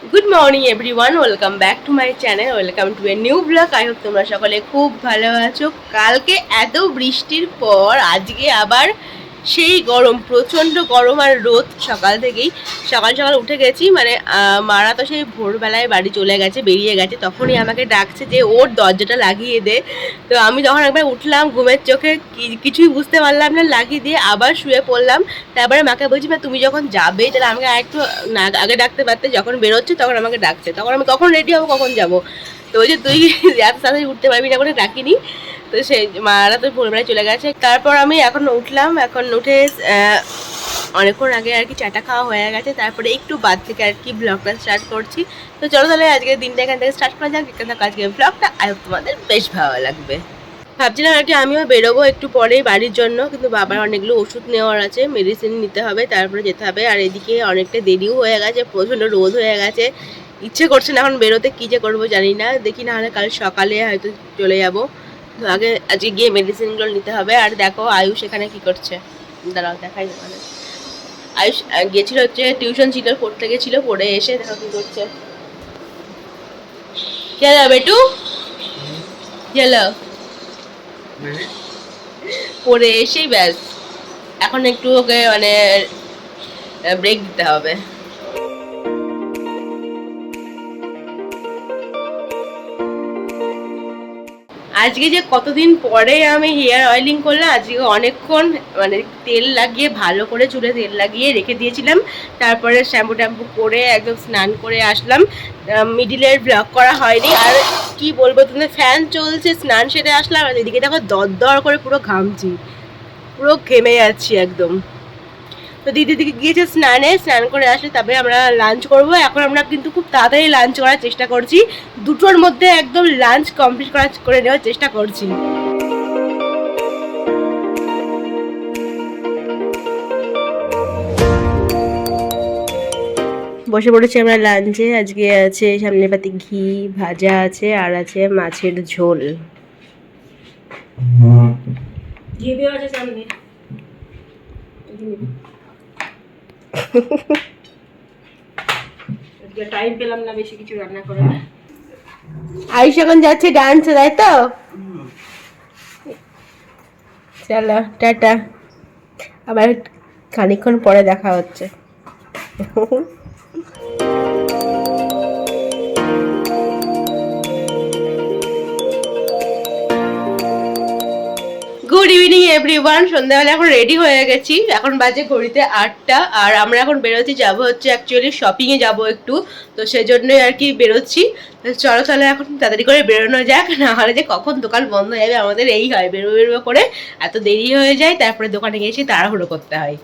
Good morning everyone, welcome back to my channel, welcome to a new blog. I hope তোমরা সকলে খুব ভালো আছো। কালকে এত বৃষ্টির পর আজকে আবার সেই গরম, প্রচণ্ড গরম আর রোদ সকাল থেকেই। সকাল সকাল উঠে গেছি, মানে মারা তো সেই ভোরবেলায় বাড়ি চলে গেছে, বেরিয়ে গেছে। তখনই আমাকে ডাকছে যে ওর দরজাটা লাগিয়ে দে। তো আমি যখন একবার উঠলাম ঘুমের চোখে, কিছুই বুঝতে পারলাম না, লাগিয়ে দিয়ে আবার শুয়ে পড়লাম। তারপরে মাকে বলছি, তুমি যখন যাবে তাহলে আমাকে আরেকটু আগে ডাকতে পারতে, যখন বেরোচ্ছে তখন আমাকে ডাকছে, তখন আমি কখন রেডি হবো, কখন যাবো। তো ওই যে তুই এত তাড়াতাড়ি উঠতে পারবি না করে ডাকিনি। তো সেই মারা তো ভোরবেলায় চলে গেছে। তারপর আমি এখন উঠলাম, এখন উঠে অনেকক্ষণ আগে আর কি চাটা খাওয়া হয়ে গেছে। তারপরে একটু বাদ থেকে আর কি ব্লগটা স্টার্ট করছি। তো চলো তাহলে আজকের দিনটা এখান থেকে স্টার্ট করা যাক। এখান থেকে আজকের ব্লগটা আই হোপ তোমাদের বেশ ভালো লাগবে। ভাবছিলাম আর কি আমিও বেরোবো একটু পরেই বাড়ির জন্য, কিন্তু বাবার অনেকগুলো ওষুধ নেওয়ার আছে, মেডিসিন নিতে হবে, তারপরে যেতে হবে। আর এদিকে অনেকটা দেরিও হয়ে গেছে, প্রচণ্ড রোদ হয়ে গেছে, ইচ্ছে করছে না এখন বেরোতে। কী যে করবো জানি না, দেখি না হলে কাল সকালে হয়তো চলে যাবো। তো আগে আজকে গিয়ে মেডিসিনগুলো নিতে হবে। আর দেখো আয়ুষ এখানে কি করছে, দাঁড়াও দেখাই। মানে আয়ুষ গেছিল হচ্ছে টিউশন ছিল, পড়তে গেছিলো, পড়ে এসে দেখো কি করছে। কে বেটু গেলো পড়ে এসেই ব্যাস, এখন একটু ওকে মানে ব্রেক দিতে হবে। আজকে যে কতদিন পরে আমি হেয়ার অয়েলিং করলাম, আজকে অনেকক্ষণ মানে তেল লাগিয়ে ভালো করে চুলে তেল লাগিয়ে রেখে দিয়েছিলাম। তারপরে শ্যাম্পু ট্যাম্পু করে একদম স্নান করে আসলাম। মিডিলের ব্লগ করা হয়নি। আর কি বলবো, তুমি ফ্যান চলছে, স্নান সেরে আসলাম, আর এদিকে দেখো দর করে পুরো ঘামছি, পুরো ঘেমে যাচ্ছি একদম। তো দিদি দিকে গিয়েছে স্নানে, স্নান করে আসলে তারপরে আমরা লাঞ্চ করব। এখন আমরা কিন্তু খুব তাড়াতাড়ি লাঞ্চ করার চেষ্টা করছি, দুটোর মধ্যে একদম লাঞ্চ কমপ্লিট করে নেওয়ার চেষ্টা করছি। বসে পড়েছি আমরা লাঞ্চে। আজকে আছে সামনে পাতি ঘি ভাজা আছে, আর আছে মাছের ঝোল। ঘি দেওয়া আছে সামনে। টাইম পেলাম না বেশি কিছু রান্না করে। আয়ুষ এখন যাচ্ছে ডান্সে, তাই তো? চলো টাটা, আবার খানিকক্ষণ পরে দেখা হচ্ছে। Good evening everyone. সন্ধ্যাবেলা এখন রেডি হয়ে গেছি, এখন বাজে ঘড়িতে 8টা। আর আমরা এখন বেরোতে যাব হচ্ছে অ্যাকচুয়ালি শপিংয়ে যাব একটু, তো সেজন্যই আর কি বেরোচ্ছি। তো চলো তাহলে এখন তাড়াতাড়ি করে বেরোনো যাক, না হলে যে কখন দোকান বন্ধ হয়ে যাবে। আমাদের এই হয়, বেরোবো করে এত দেরি হয়ে যায়, তারপরে দোকানে গিয়ে এসে তাড়াহুড়ো করতে হয়।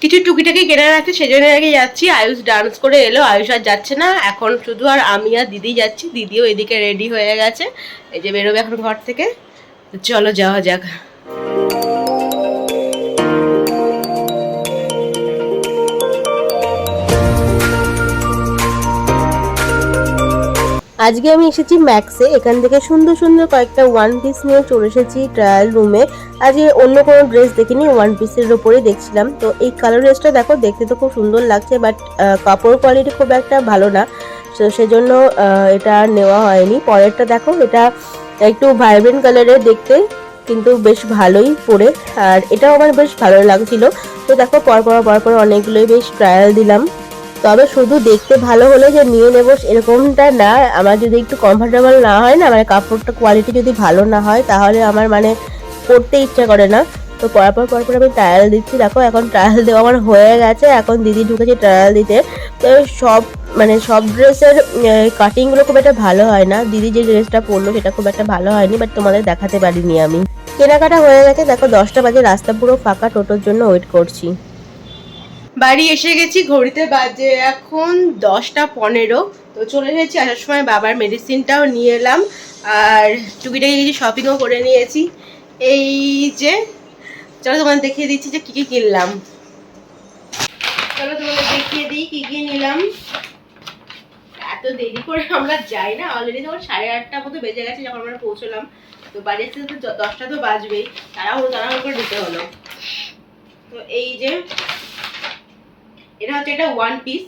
কিছু টুকিটাকি কেনার আছে, সেজন্য আগে যাচ্ছি। আয়ুষ ডান্স করে এলো, আয়ুষ আর যাচ্ছে না, এখন শুধু আর আমি আর দিদি যাচ্ছি। দিদিও এদিকে রেডি হয়ে গেছে, এই যে বেরোবে এখন ঘর থেকে। তো চলো যাওয়া যাক। আজকে আমি এসেছি ম্যাক্সে, এখান থেকে সুন্দর সুন্দর কয়েকটা ওয়ান পিস নিয়ে চলে এসেছি ট্রায়াল রুমে। আজকে অন্য কোনো ড্রেস দেখিনি, ওয়ান পিসের ওপরেই দেখছিলাম। তো এই কালার ড্রেসটা দেখো, দেখতে তো খুব সুন্দর লাগছে, বাট কাপড় কোয়ালিটি খুব একটা ভালো না, তো সেজন্য এটা নেওয়া হয়নি। পরেরটা দেখো, এটা একটু ভাইব্রেন্ট কালারের দেখতে, কিন্তু বেশ ভালোই পরে, আর এটাও আমার বেশ ভালো লাগছিল। তো দেখো পরপর অনেকগুলোই বেশ ট্রায়াল দিলাম। তবে শুধু দেখতে ভালো হলে যে নিয়ে নেবো এরকমটা না, আমার যদি একটু কমফোর্টেবল না হয় না, মানে কাপড়টা কোয়ালিটি যদি ভালো না হয়, তাহলে আমার মানে পরতে ইচ্ছা করে না। তো পরপর আমি ট্রায়াল দিচ্ছি। দেখো এখন ট্রায়াল দেওয়া আমার হয়ে গেছে, এখন দিদি ঢুকেছে ট্রায়াল দিতে। তো সব ড্রেসের কাটিংগুলো খুব একটা ভালো হয় না। দিদি যে ড্রেসটা পরলো সেটা খুব একটা ভালো হয়নি, বাট তোমাদের দেখাতে পারিনি আমি। কেনাকাটা হয়ে গেছে, দেখো 10টা বাজে, রাস্তা পুরো ফাঁকা, টোটোর জন্য ওয়েট করছি। বাড়ি এসে গেছি, ঘড়িতে বাজে এখন 10টা 15। তো চলে এসেছি, আসার সময় বাবার মেডিসিনটাও নিয়ে এলাম, আর টুকিটাকি কিছু শপিংও করে নিয়েছি। এই যে চলো তোমাদের দেখিয়ে দিচ্ছি যে কী কী কিনলাম। চলো তোমাদের দেখিয়ে দিই কী কী নিলাম। এত দেরি করে আমরা যাই না, অলরেডি তখন 8:30 মতো বেজে গেছে যখন আমরা পৌঁছলাম। তো বাড়ি আসতে তো 10টা তো বাজবেই, তাড়াহুড়ো করে দিতে হলো। তো এই যে এটা হচ্ছে একটা ওয়ান পিস,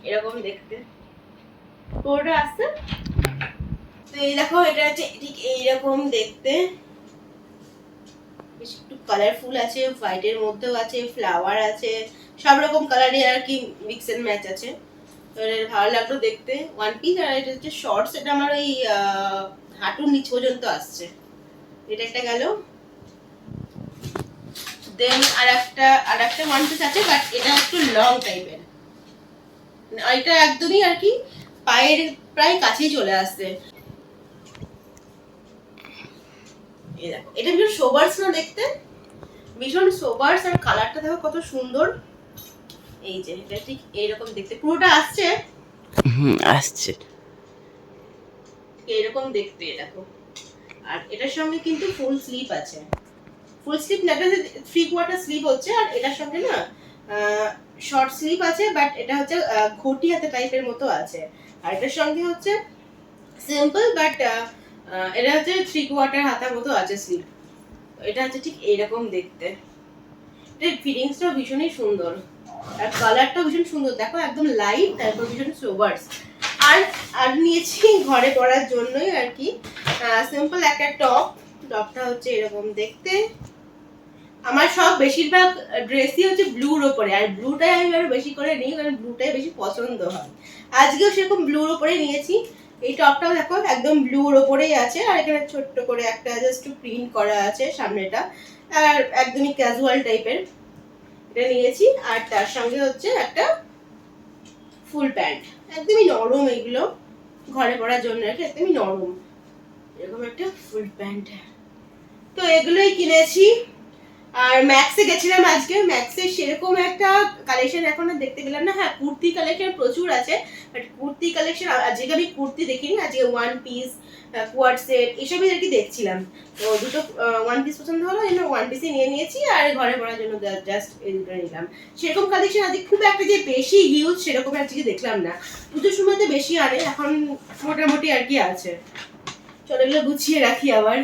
এরকম দেখতে পুরোটা আসছে। তো এই দেখো এটা হচ্ছে ঠিক এইরকম দেখতে, বেশ একটু কালারফুল আছে, হোয়াইটের মধ্যেও আছে, ফ্লাওয়ার আছে, সব রকম কালারই আর কি মিক্স এন্ড ম্যাচ আছে। তো এটা ভালো লাগলো দেখতে, ওয়ান পিস। আর এটা হচ্ছে শর্টস, এটা আমার ওই হাঁটুর নিচ পর্যন্ত আসছে। এটা একটা গেল। দেন আর একটা ওয়ান পিস আছে, বাট এটা একটু লং টাইপের। এটা একদমই আর কি পায়ের প্রায় কাছেই চলে আসছে। এই দেখো এটা ভীষণ সোবার্স না দেখতে, ভীষণ সোবার্স। আর কালারটা দেখো কত সুন্দর। এই যে এটা ঠিক এইরকম দেখতে পুরোটা আসছে। আসছে এইরকম দেখতে দেখো। আর এটার সঙ্গে কিন্তু ফুল স্লিপ আছে, ফুল স্লিপ না, এটা 3/4 স্লিপ হচ্ছে। আর এটার সঙ্গে না শর্ট স্লিপ আছে, বাট এটা হচ্ছে ঘটি হাতে টাইপের মতো আছে। আর এটার সঙ্গে হচ্ছে সিম্পল, বাট এটা হচ্ছে 3/4 হাতার মতো আছে স্লিপ। এটা হচ্ছে ঠিক এইরকম দেখতে। এটার ফিটিংসটাও ভীষণই সুন্দর, আর কালারটাও ভীষণ সুন্দর দেখো, একদম লাইট, তারপর ভীষণ সোবার্স। আর আর নিয়েছি ঘরে পরার জন্যই আর কি সিম্পল একটা টপটা হচ্ছে এরকম দেখতে। আমার সব বেশিরভাগ ড্রেসই হচ্ছে ব্লুর ওপরে, আর ব্লুটাই আমি আরো বেশি করে নিই, কারণ ব্লুটাই বেশি পছন্দ হয়। আজকেও সেরকম ব্লুর ওপরেই নিয়েছি। এই টপটাও দেখো একদম ব্লুর ওপরেই আছে, আর এখানে ছোট্ট করে একটা জাস্ট প্রিন্ট করা আছে সামনেটা, আর একদমই ক্যাজুয়াল টাইপের এটা নিয়েছি। আর তার সঙ্গে হচ্ছে একটা ফুল প্যান্ট, একদমই নরম, এগুলো ঘরে পরার জন্য একদমই নরম, এরকম একটা ফুল প্যান্ট। তো এগুলোই কিনেছি। আর ম্যাক্সে গেছিলাম আজকে, ম্যাক্সে সেরকম একটা কালেকশন এখন আর দেখতে পেলাম না। হ্যাঁ, কুর্তি কালেকশন প্রচুর আছে, বাট কুর্তি কালেকশন আজকে আমি কুর্তি দেখিনি, আজকে ওয়ান পিস, কোয়াড সেট এসবই আর কি দেখছিলাম। তো দুটো ওয়ান পিস পছন্দ হলো, এই ওয়ান পিসই নিয়ে নিয়েছি। আর ঘরে পরার জন্য জাস্ট এই দুটো নিলাম। সেরকম কালেকশন আজকে খুব একটা যে বেশি হিউজ সেরকম আজকে দেখলাম না। পুজোর সময় তো বেশি আনে, এখন মোটামুটি আর কি আছে। চলো এগুলো গুছিয়ে রাখি আবার।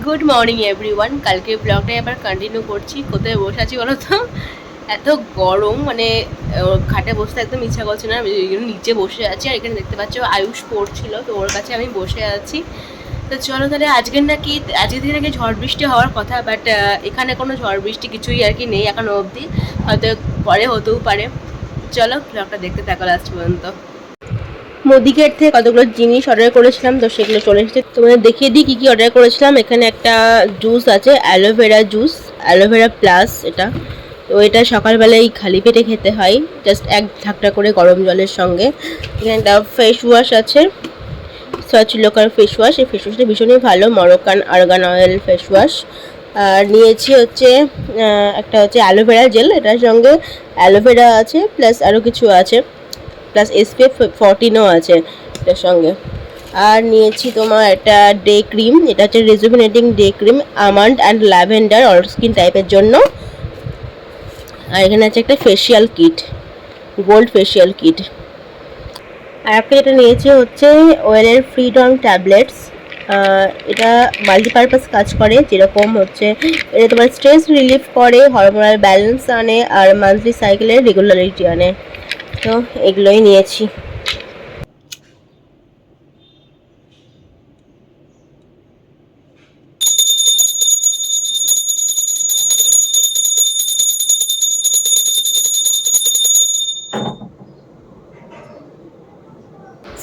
গুড মর্নিং এভরিওয়ান, কালকে ব্লগটা এবার কন্টিনিউ করছি। কোথায় বসে আছি বলো তো, এত গরম, মানে খাটে বসতে একদম ইচ্ছা করছে না, নিচে বসে আছি। আর এখানে দেখতে পাচ্ছ আয়ুষ পড়ছিল, তো ওর কাছে আমি বসে আছি। তো চলো তাহলে, আজকের থেকে নাকি ঝড় বৃষ্টি হওয়ার কথা, বাট এখানে কোনো ঝড় বৃষ্টি কিছুই আর কি নেই এখনো অবধি, হয়তো পরে হতেও পারে। চলো ব্লগটা দেখতে থাকো লাস্ট পর্যন্ত। মুদিগেট থেকে কতগুলো জিনিস অর্ডার করেছিলাম, তো সেগুলো চলে এসেছে। তোমাদের দেখিয়ে দিই কী কী অর্ডার করেছিলাম। এখানে একটা জুস আছে, অ্যালোভেরা জুস, অ্যালোভেরা প্লাস এটা। তো এটা সকালবেলায় খালি পেটে খেতে হয়, জাস্ট এক ঢাকটা করে গরম জলের সঙ্গে। এখানে একটা ফেস ওয়াশ আছে, সার্চলোকার ফেস ওয়াশ। এই ফেস ওয়াশটা ভীষণই ভালো, Moroccan argan oil face wash. আর নিয়েছি হচ্ছে একটা হচ্ছে অ্যালোভেরা জেল, এটার সঙ্গে অ্যালোভেরা আছে প্লাস আরও কিছু আছে, প্লাস SPF 14ও আছে এটার সঙ্গে। আর নিয়েছি তোমার একটা ডে ক্রিম, এটা হচ্ছে rejuvenating day cream, almond and lavender, all skin টাইপের জন্য। আর এখানে আছে একটা facial kit, gold facial kit. আর একটা এটা নিয়েছি হচ্ছে ওয়েলের ফ্রিডম ট্যাবলেটস। এটা মাল্টিপারপাস কাজ করে, যেরকম হচ্ছে এটা তোমার স্ট্রেস রিলিফ করে, হরমোনাল ব্যালেন্স আনে, আর মান্থলি সাইকেলের রেগুলারিটি আনে। তো এগুলোই নিয়েছি।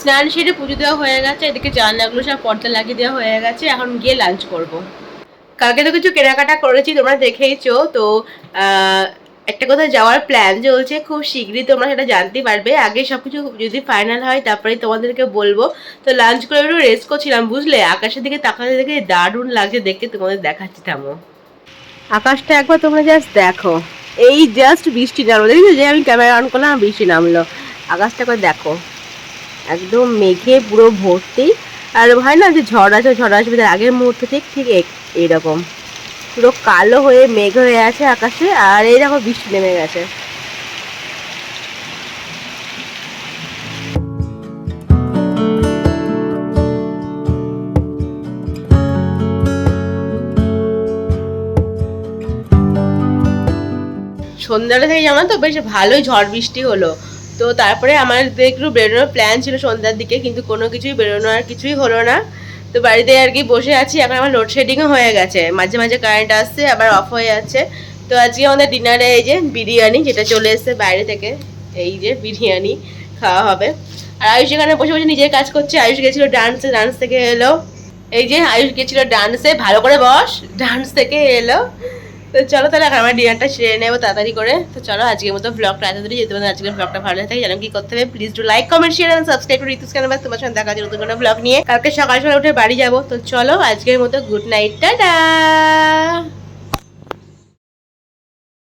স্নান সেরে পুজো দেওয়া হয়ে গেছে, এদিকে জানলাগুলো সব পর্দা লাগিয়ে দেওয়া হয়ে গেছে। এখন গিয়ে লাঞ্চ করব। কালকে তো কিছু কেনাকাটা করেছি, তোমরা দেখেইছো। তো একটা কোথাও যাওয়ার প্ল্যান চলছে, খুব শীঘ্রই তোমরা সেটা জানতে পারবে। আগে সবকিছু যদি ফাইনাল হয় তারপরেই তোমাদেরকে বলবো। তো লাঞ্চ করে একটু রেস্ট করছিলাম, বুঝলে, আকাশের দিকে তাকাতে দেখে দারুণ লাগছে দেখতে। তোমাদের দেখাচ্ছি, থামো। আকাশটা একবার তোমরা জাস্ট দেখো, এই জাস্ট বৃষ্টি নামলো, দেখছো যে আমি ক্যামেরা অন করলাম বৃষ্টি নামলো। আকাশটা একবার দেখো, একদম মেঘে পুরো ভর্তি। আর হয় না যে ঝড় আসবে তার আগের মুহূর্তে ঠিক ঠিক এইরকম পুরো কালো হয়ে মেঘ হয়ে আছে আকাশে, আর এই দেখো বৃষ্টি নেমে গেছে। সন্ধ্যাটা থেকে জানো তো বেশ ভালোই ঝড় বৃষ্টি হলো। তো তারপরে আমাদের একটু বেরোনোর প্ল্যান ছিল সন্ধ্যার দিকে, কিন্তু কোনো কিছুই বেরোনো আর কিছুই হলো না। তো বাড়িতে আর কি বসে আছি। এখন আমার লোডশেডিংও হয়ে গেছে, মাঝে মাঝে কারেন্ট আসছে আবার অফ হয়ে যাচ্ছে। তো আজকে আমাদের ডিনারে এই যে বিরিয়ানি, যেটা চলে এসেছে বাইরে থেকে, এই যে বিরিয়ানি খাওয়া হবে। আর আয়ুষ এখানে বসে বসে নিজের কাজ করছে। আয়ুষ গেছিল ডান্সে, ডান্স থেকে এলো। এই যে আয়ুষ গেছিল ডান্সে, ভালো করে বস, ডান্স থেকে এলো। তো চলো তাহলে এখন আমরা ডিনারটা সেরে নেবো তাড়াতাড়ি করে। তো চলো আজকের মতো ব্লগটা এতদূরই, যেতে পারে আজকের ব্লগটা ভালো লাগে জানো কি করতে হবে, please do like comment share and subscribe to ঋতুস চ্যানেল। তোমার সঙ্গে দেখা হচ্ছে নতুন কোনো ব্লগ নিয়ে। কালকে সকাল সকাল উঠে বাড়ি যাবো। তো চলো আজকের মতো গুড নাইট, টাটা।